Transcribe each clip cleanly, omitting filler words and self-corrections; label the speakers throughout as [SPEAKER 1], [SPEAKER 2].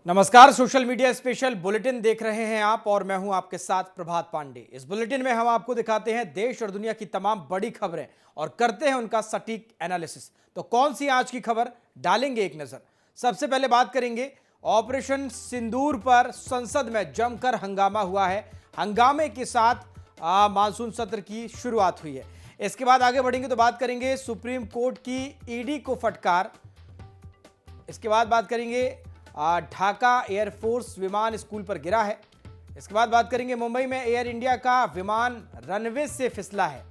[SPEAKER 1] नमस्कार, social media special bulletin देख रहे हैं आप और मैं हूं आपके साथ प्रभात पांडे। इस बुलेटिन में हम आपको दिखाते हैं देश और दुनिया की तमाम बड़ी खबरें और करते हैं उनका सटीक एनालिसिस। तो कौन सी आज की खबर, डालेंगे एक नजर। सबसे पहले बात करेंगे ऑपरेशन सिंदूर पर संसद में जमकर हंगामा हुआ है। हंगामे के साथ मानसून सत्र की शुरुआत हुई है। इसके बाद आगे बढ़ेंगे तो बात करेंगे सुप्रीम कोर्ट की ईडी को फटकार। इसके बाद बात करेंगे ढाका एयरफोर्स विमान स्कूल पर गिरा है। इसके बाद बात करेंगे मुंबई में एयर इंडिया का विमान रनवे से फिसला है।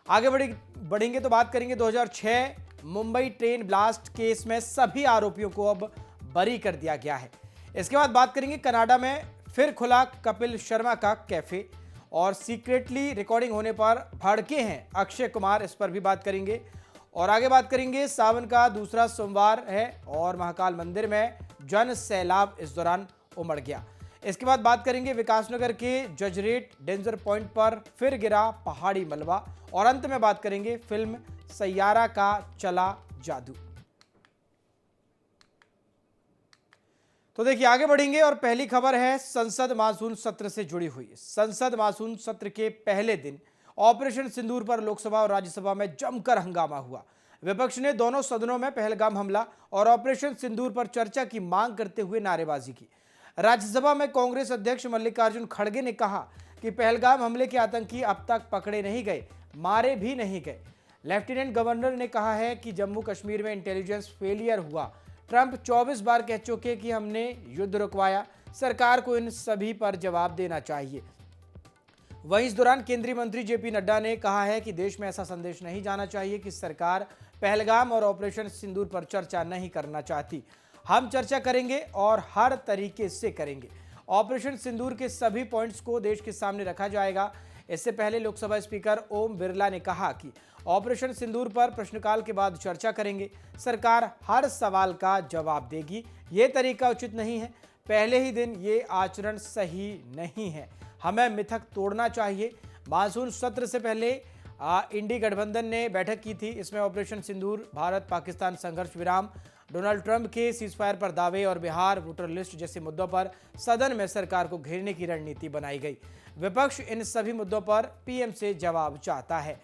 [SPEAKER 1] आगे बढ़ेंगे तो बात करेंगे 2006 मुंबई ट्रेन ब्लास्ट केस में सभी आरोपियों को अब बरी कर दिया गया है। इसके बाद बात करेंगे कनाडा में फिर खुला कपिल शर्मा का कैफे और सीक्रेटली रिकॉर्डिंग होने पर भड़के हैं अक्षय कुमार, इस पर भी बात करेंगे। और आगे बात करेंगे सावन का दूसरा सोमवार है और महाकाल मंदिर में जन सैलाब इस दौरान उमड़ गया। इसके बाद बात करेंगे विकासनगर के जजरेट डेंजर पॉइंट पर फिर गिरा पहाड़ी मलबा और अंत में बात करेंगे फिल्म सैयारा का चला जादू। तो देखिए आगे बढ़ेंगे और पहली खबर है संसद मानसून सत्र से जुड़ी हुई। संसद मानसून सत्र के पहले दिन ऑपरेशन सिंदूर पर लोकसभा और राज्यसभा में जमकर हंगामा हुआ। विपक्ष ने दोनों सदनों में पहलगाम हमला और ऑपरेशन सिंदूर पर चर्चा की मांग करते हुए नारेबाजी की। राज्यसभा में कांग्रेस अध्यक्ष मल्लिकार्जुन खड़गे ने कहा कि पहलगाम हमले के आतंकी अब तक पकड़े नहीं गए, मारे भी नहीं गए। लेफ्टिनेंट गवर्नर ने कहा है कि जम्मू कश्मीर में इंटेलिजेंस फेलियर हुआ। ट्रंप 24 बार कह चुके कि हमने युद्ध रुकवाया, सरकार को इन सभी पर जवाब देना चाहिए। वहीं इस दौरान केंद्रीय मंत्री जेपी नड्डा ने कहा है कि देश में ऐसा संदेश नहीं जाना चाहिए कि सरकार पहलगाम और ऑपरेशन सिंदूर पर चर्चा नहीं करना चाहती। हम चर्चा करेंगे और हर तरीके से करेंगे। ऑपरेशन सिंदूर के सभी पॉइंट्स को देश के सामने रखा जाएगा। इससे पहले लोकसभा स्पीकर ओम बिरला ने कहा कि ऑपरेशन सिंदूर पर प्रश्नकाल के बाद चर्चा करेंगे, सरकार हर सवाल का जवाब देगी। ये तरीका उचित नहीं है, पहले ही दिन ये आचरण सही नहीं है, हमें मिथक तोड़ना चाहिए। मानसून सत्र से पहले इंडी गठबंधन ने बैठक की थी। इसमें ऑपरेशन सिंदूर, भारत पाकिस्तान संघर्ष विराम, डोनाल्ड ट्रंप के सीजफायर पर दावे और बिहार वोटर लिस्ट जैसे मुद्दों पर सदन में सरकार को घेरने की रणनीति बनाई गई। विपक्ष इन सभी मुद्दों पर पीएम से जवाब चाहता है।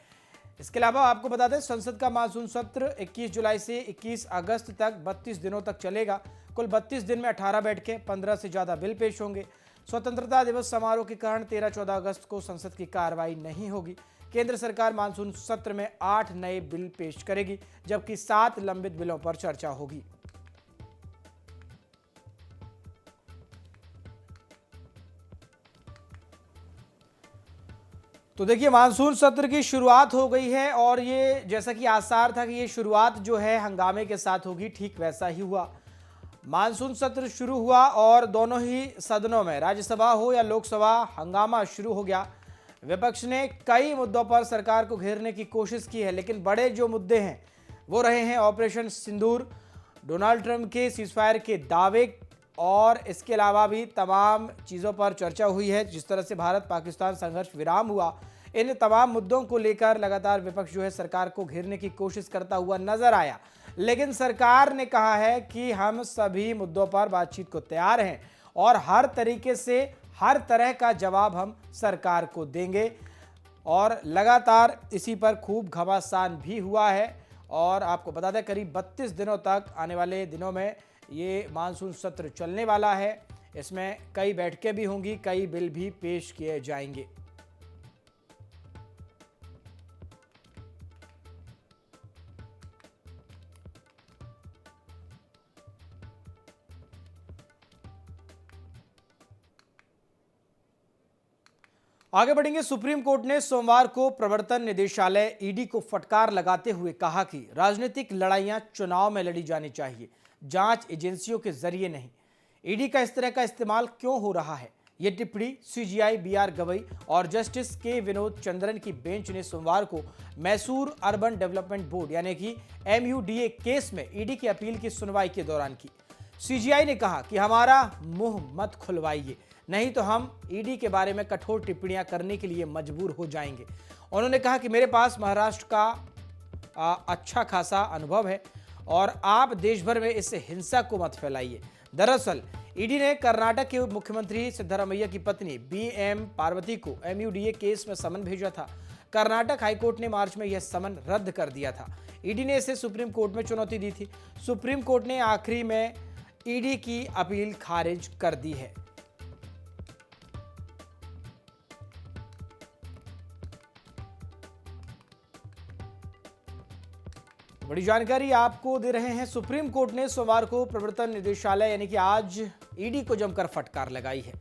[SPEAKER 1] इसके अलावा आपको बता दें संसद का मानसून सत्र 21 जुलाई से 21 अगस्त तक 32 दिनों तक चलेगा। कुल 32 दिन में 18 बैठकें, 15 से ज्यादा बिल पेश होंगे। स्वतंत्रता दिवस समारोह के कारण 13-14 अगस्त को संसद की कार्रवाई नहीं होगी। केंद्र सरकार मानसून सत्र में 8 नए बिल पेश करेगी, जबकि 7 लंबित बिलों पर चर्चा होगी। तो देखिए मानसून सत्र की शुरुआत हो गई है और ये जैसा कि आसार था कि ये शुरुआत जो है हंगामे के साथ होगी, ठीक वैसा ही हुआ। मानसून सत्र शुरू हुआ और दोनों ही सदनों में, राज्यसभा हो या लोकसभा, हंगामा शुरू हो गया। विपक्ष ने कई मुद्दों पर सरकार को घेरने की कोशिश की है, लेकिन बड़े जो मुद्दे हैं वो रहे हैं ऑपरेशन सिंदूर, डोनाल्ड ट्रंप के सीजफायर के दावे और इसके अलावा भी तमाम चीज़ों पर चर्चा हुई है। जिस तरह से भारत पाकिस्तान संघर्ष विराम हुआ, इन तमाम मुद्दों को लेकर लगातार विपक्ष जो है सरकार को घेरने की कोशिश करता हुआ नजर आया। लेकिन सरकार ने कहा है कि हम सभी मुद्दों पर बातचीत को तैयार हैं और हर तरीके से हर तरह का जवाब हम सरकार को देंगे। और लगातार इसी पर खूब घमासान भी हुआ है। और आपको बता दें करीब 32 दिनों तक, आने वाले दिनों में ये मानसून सत्र चलने वाला है। इसमें कई बैठकें भी होंगी, कई बिल भी पेश किए जाएंगे। आगे बढ़ेंगे। सुप्रीम कोर्ट ने सोमवार को प्रवर्तन निदेशालय ईडी को फटकार लगाते हुए कहा कि राजनीतिक लड़ाइयां चुनाव में लड़ी जानी चाहिए, जांच एजेंसियों के जरिए नहीं। ईडी का इस तरह का इस्तेमाल क्यों हो रहा है, ये टिप्पणी सीजीआई बीआर गवई और जस्टिस के विनोद चंद्रन की बेंच ने सोमवार को मैसूर अर्बन डेवलपमेंट बोर्ड यानी कि एमयूडीए केस में ईडी की अपील की सुनवाई के दौरान की। सीजीआई ने कहा कि हमारा मुंह मत खुलवाइए, नहीं तो हम ईडी के बारे में कठोर टिप्पणियां करने के लिए मजबूर हो जाएंगे। उन्होंने कहा कि मेरे पास महाराष्ट्र का अच्छा खासा अनुभव है और आप देश भर में इस हिंसा को मत फैलाइए। दरअसल ईडी ने कर्नाटक के मुख्यमंत्री सिद्धरामैया की पत्नी बीएम पार्वती को एमयूडीए केस में समन भेजा था। कर्नाटक हाईकोर्ट ने मार्च में यह समन रद्द कर दिया था। ईडी ने इसे सुप्रीम कोर्ट में चुनौती दी थी। सुप्रीम कोर्ट ने आखिरी में ईडी की अपील खारिज कर दी है। बड़ी जानकारी आपको दे रहे हैं। सुप्रीम कोर्ट ने सोमवार को प्रवर्तन निदेशालय यानी कि आज ईडी को जमकर फटकार लगाई है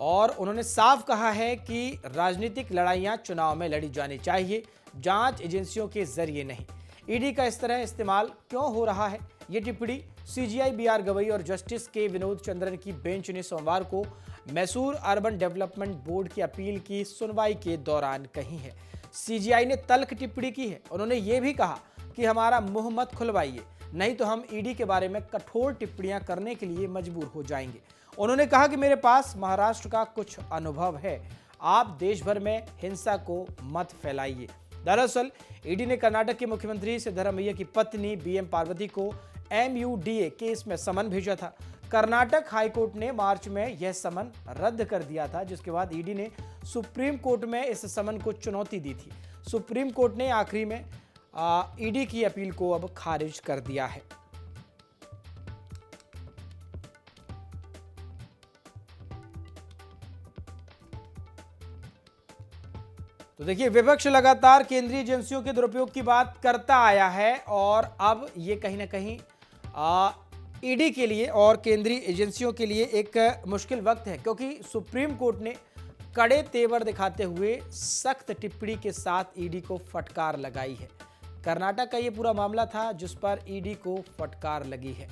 [SPEAKER 1] और उन्होंने साफ कहा है कि राजनीतिक लड़ाइयां चुनाव में लड़ी जानी चाहिए, जांच एजेंसियों के जरिए नहीं। ईडी का इस तरह इस्तेमाल क्यों हो रहा है, ये टिप्पणी सीजीआई बीआर गवई और जस्टिस के विनोद चंद्रन की बेंच ने सोमवार को मैसूर अर्बन डेवलपमेंट बोर्ड की अपील की सुनवाई के दौरान कही है। सीजीआई ने तल्ख टिप्पणी की है। उन्होंने ये भी कहा कि हमारा मुंह मत खुलवाइए, नहीं तो हम ईडी के बारे में कठोर टिप्पणियां करने के लिए मजबूर हो जाएंगे। उन्होंने कहा कि मेरे पास महाराष्ट्र का कुछ अनुभव है, आप देश भर में हिंसा को मत फैलाइए। दरअसल ईडी ने कर्नाटक के मुख्यमंत्री सिद्धरामैया की पत्नी बीएम पार्वती को एमयूडीए केस में समन भेजा था। कर्नाटक हाईकोर्ट ने मार्च में यह समन रद्द कर दिया था, जिसके बाद ईडी ने सुप्रीम कोर्ट में इस समन को चुनौती दी थी। सुप्रीम कोर्ट ने आखिरी में ईडी की अपील को अब खारिज कर दिया है। तो देखिए, विपक्ष लगातार केंद्रीय एजेंसियों के दुरुपयोग की बात करता आया है और अब ये कहीं ना कहीं ईडी के लिए और केंद्रीय एजेंसियों के लिए एक मुश्किल वक्त है, क्योंकि सुप्रीम कोर्ट ने कड़े तेवर दिखाते हुए सख्त टिप्पणी के साथ ईडी को फटकार लगाई है। कर्नाटक का ये पूरा मामला था जिस पर ईडी को फटकार लगी है।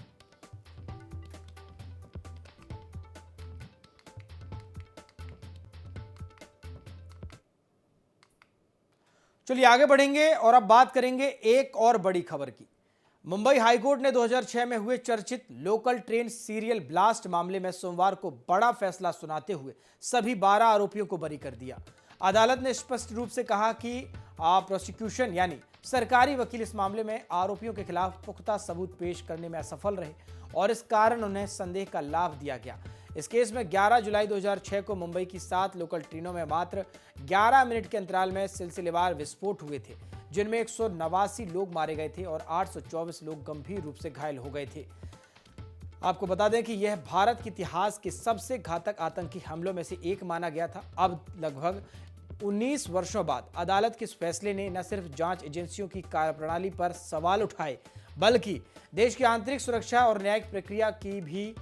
[SPEAKER 1] चलिए आगे बढ़ेंगे और अब बात करेंगे एक और बड़ी खबर की। मुंबई हाईकोर्ट ने 2006 में हुए चर्चित लोकल ट्रेन सीरियल ब्लास्ट मामले में सोमवार को बड़ा फैसला सुनाते हुए सभी 12 आरोपियों को बरी कर दिया। अदालत ने स्पष्ट रूप से कहा कि प्रोसिक्यूशन यानी सरकारी वकील इस मामले में आरोपियों के खिलाफ पुख्ता सबूत पेश करने में असफल रहे और इस कारण उन्हें संदेह का लाभ दिया गया। इस केस में 11 जुलाई 2006 को मुंबई की 7 लोकल ट्रेनों में मात्र 11 मिनट के अंतराल में सिलसिलेवार विस्फोट हुए थे, जिनमें 189 लोग मारे गए थे और 824 लोग गंभीर रूप से घायल हो गए थे। आपको बता दें कि यह भारत के इतिहास के सबसे घातक आतंकी हमलों में से एक माना गया था। अब लगभग 19 वर्षों बाद अदालत के इस फैसले ने न सिर्फ जांच एजेंसियों की कार्यप्रणाली पर सवाल उठाए, बल्कि देश की आंतरिक सुरक्षा और न्यायिक प्रक्रिया की भी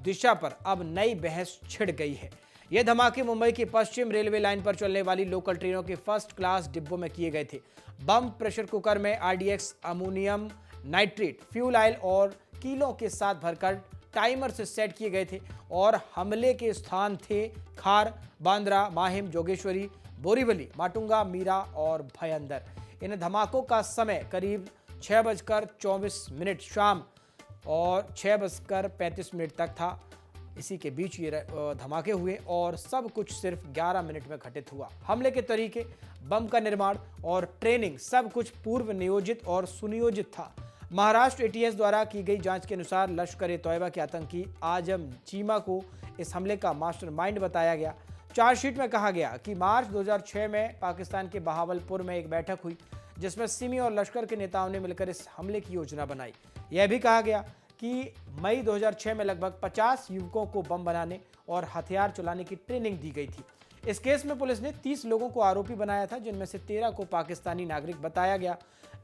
[SPEAKER 1] दिशा पर अब नई बहस छिड़ गई है। यह धमाके मुंबई की पश्चिम रेलवे लाइन पर चलने वाली लोकल ट्रेनों के फर्स्ट क्लास डिब्बों में किए गए थे। बम प्रेशर कुकर में RDX, ammonium nitrate, fuel oil और कीलों के साथ भरकर टाइमर से सेट किए गए थे और हमले के स्थान थे खार, बांद्रा, माहिम, जोगेश्वरी, बोरीवली, माटुंगा, मीरा और भयंदर। इन धमाकों का समय करीब 6:24 शाम और 6:35 तक था। इसी के बीच ये धमाके हुए और सब कुछ सिर्फ 11 मिनट में घटित हुआ। हमले के तरीके, बम का निर्माण और ट्रेनिंग सब कुछ पूर्व नियोजित और सुनियोजित था। महाराष्ट्र एटीएस द्वारा की गई जांच के अनुसार लश्कर-ए-तौयबा के आतंकी आजम चीमा को इस हमले का मास्टरमाइंड बताया गया। चार्जशीट में कहा गया कि मार्च 2006 में पाकिस्तान के बहावलपुर में एक बैठक हुई, जिसमें सिमी और लश्कर के नेताओं ने मिलकर इस हमले की योजना बनाई। यह भी कहा गया कि मई 2006 में लगभग 50 युवकों को बम बनाने और हथियार चलाने की ट्रेनिंग दी गई थी। इस केस में पुलिस ने 30 लोगों को आरोपी बनाया था, जिनमें से 13 को पाकिस्तानी नागरिक बताया गया।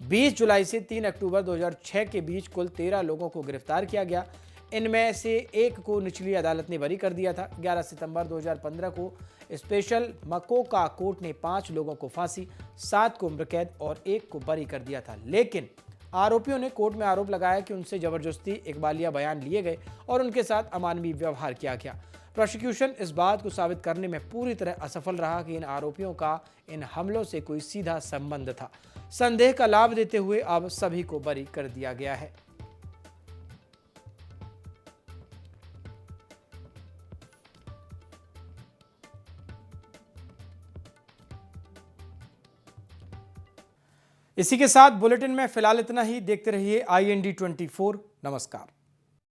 [SPEAKER 1] 20 जुलाई से 3 अक्टूबर 2006 के बीच कुल 13 लोगों को गिरफ्तार किया गया। इनमें से एक को निचली अदालत ने बरी कर दिया था। 11 सितंबर 2015 को स्पेशल मकोका कोर्ट ने 5 लोगों को फांसी, 7 को उम्रकैद और 1 को बरी कर दिया था। लेकिन आरोपियों ने कोर्ट में आरोप लगाया कि उनसे जबरदस्ती इकबालिया बयान लिए गए और उनके साथ अमानवीय व्यवहार किया गया। प्रोसिक्यूशन इस बात को साबित करने में पूरी तरह असफल रहा कि इन आरोपियों का इन हमलों से कोई सीधा संबंध था। संदेह का लाभ देते हुए अब सभी को बरी कर दिया गया है। इसी के साथ बुलेटिन में फिलहाल इतना ही। देखते रहिए IND 24। नमस्कार।